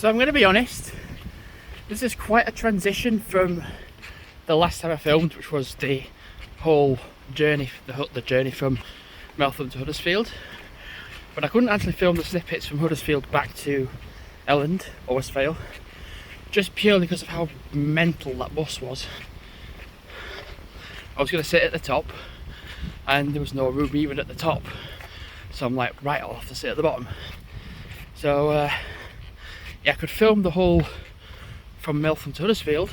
So I'm going to be honest, this is quite a transition from the last time I filmed, which was the whole journey, the journey from Meltham to Huddersfield. But I couldn't actually film the snippets from Huddersfield back to Elland or Westphale, just purely because of how mental that bus was. I was going to sit at the top and there was no room even at the top, so I'm like, right, I'll have to sit at the bottom. So yeah, I could film the whole from Meltham to Huddersfield,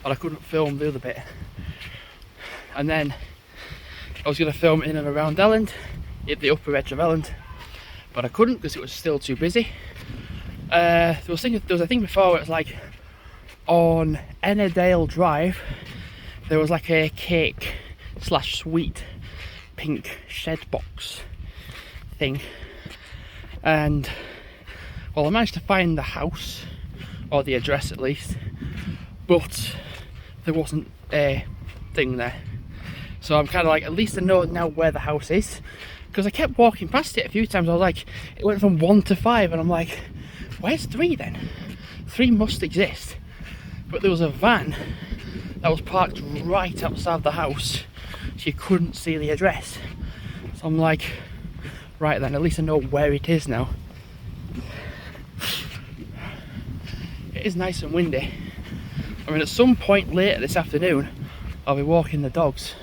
but I couldn't film the other bit. And then I was going to film in and around Elland, at the upper edge of Elland, but I couldn't because it was still too busy. There was a thing before where it was like on Ennerdale Drive, there was like a cake / sweet pink shed box thing, and well, I managed to find the house, or the address at least, but there wasn't a thing there. So I'm kind of like, at least I know now where the house is, because I kept walking past it a few times. I was like, it went from 1 to 5 and I'm like, where's 3 then? 3 must exist. But there was a van that was parked right outside the house, so you couldn't see the address. So I'm like, right then, at least I know where it is now. It is nice and windy. I mean, at some point later this afternoon I'll be walking the dogs,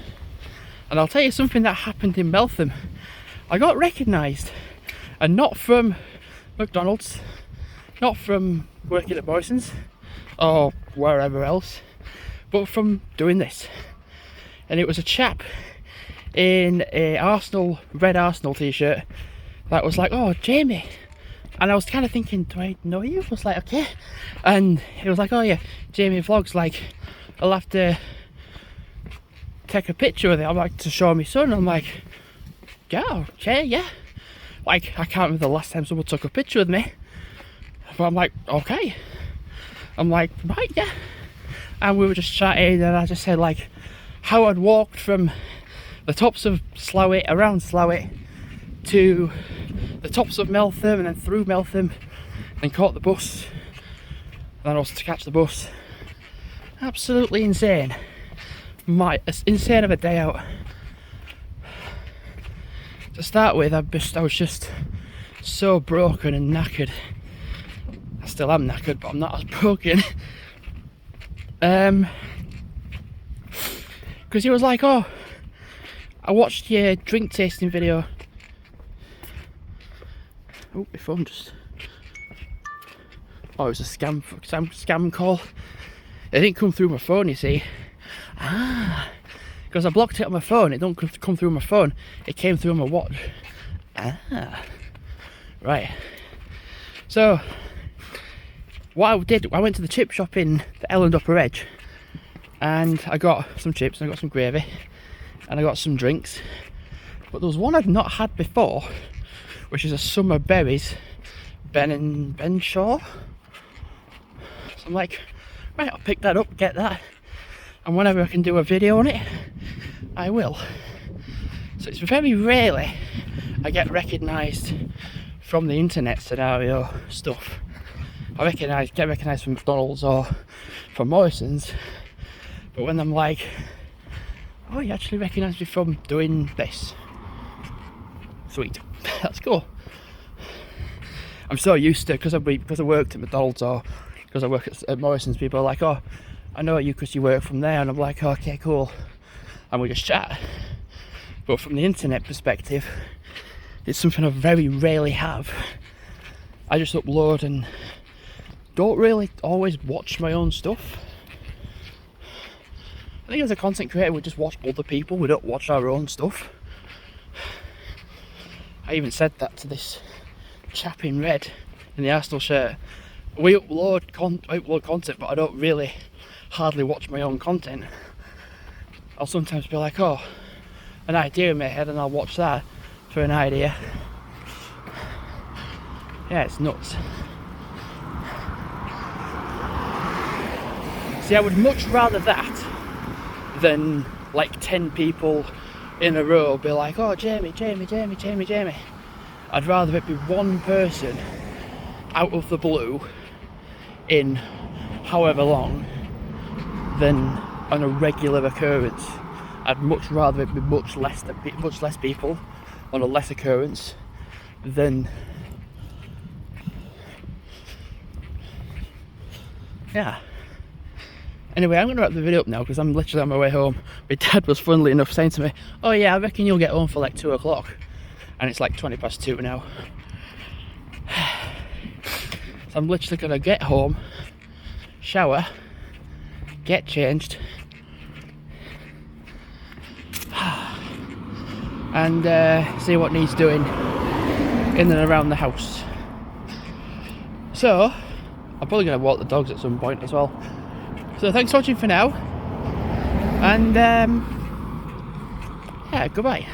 and I'll tell you something that happened in Meltham. I got recognised, and not from McDonald's, not from working at Morrison's or wherever else, but from doing this. And it was a chap in a red Arsenal t-shirt that was like, oh, Jamie. And I was kind of thinking, do I know you? I was like, okay. And he was like, oh yeah, Jamie Vlogs, like, I'll have to take a picture with it. I'm like, to show my son. I'm like, yeah, okay, yeah. Like, I can't remember the last time someone took a picture with me. But I'm like, okay. I'm like, right, yeah. And we were just chatting, and I just said like how I'd walked from the tops of Slowett, around Slowett, to the tops of Meltham, and then through Meltham, and caught the bus. And then also to catch the bus. Absolutely insane. Insane of a day out. To start with, I was just so broken and knackered. I still am knackered, but I'm not as broken. Because he was like, oh, I watched your drink tasting video. Oh, my phone just... Oh, it was a scam call. It didn't come through my phone, you see. Ah, because I blocked it on my phone. It don't come through my phone. It came through on my watch. Ah, right. So, what I did, I went to the chip shop in the Elland Upper Edge, and I got some chips, and I got some gravy, and I got some drinks. But there was one I'd not had before, which is a Summer Berries Ben Shaw. So I'm like, right, I'll pick that up, get that, and whenever I can do a video on it, I will. So it's very rarely I get recognised from the internet scenario stuff. I get recognised from McDonald's or from Morrison's, but when I'm like, oh, you actually recognise me from doing this, sweet, that's cool. I'm so used to, because I worked at McDonald's or because I work at Morrison's, people are like, oh, I know you because you work from there, and I'm like, oh, okay, cool, and we just chat. But from the internet perspective, it's something I very rarely have. I just upload and don't really always watch my own stuff. I think as a content creator, we just watch other people, we don't watch our own stuff. I even said that to this chap in red in the Arsenal shirt. We upload content, but I don't really hardly watch my own content. I'll sometimes be like, oh, an idea in my head, and I'll watch that for an idea. Yeah, it's nuts. See, I would much rather that than like 10 people in a row be like, oh, Jamie. I'd rather it be one person out of the blue in however long than on a regular occurrence. I'd much rather it be much less people on a less occurrence than, yeah. Anyway, I'm going to wrap the video up now because I'm literally on my way home. My dad was funnily enough saying to me, oh yeah, I reckon you'll get home for like 2 o'clock. And it's like 2 now. So I'm literally going to get home, shower, get changed, and see what needs doing in and around the house. So, I'm probably going to walk the dogs at some point as well. So thanks for watching for now, and yeah, goodbye.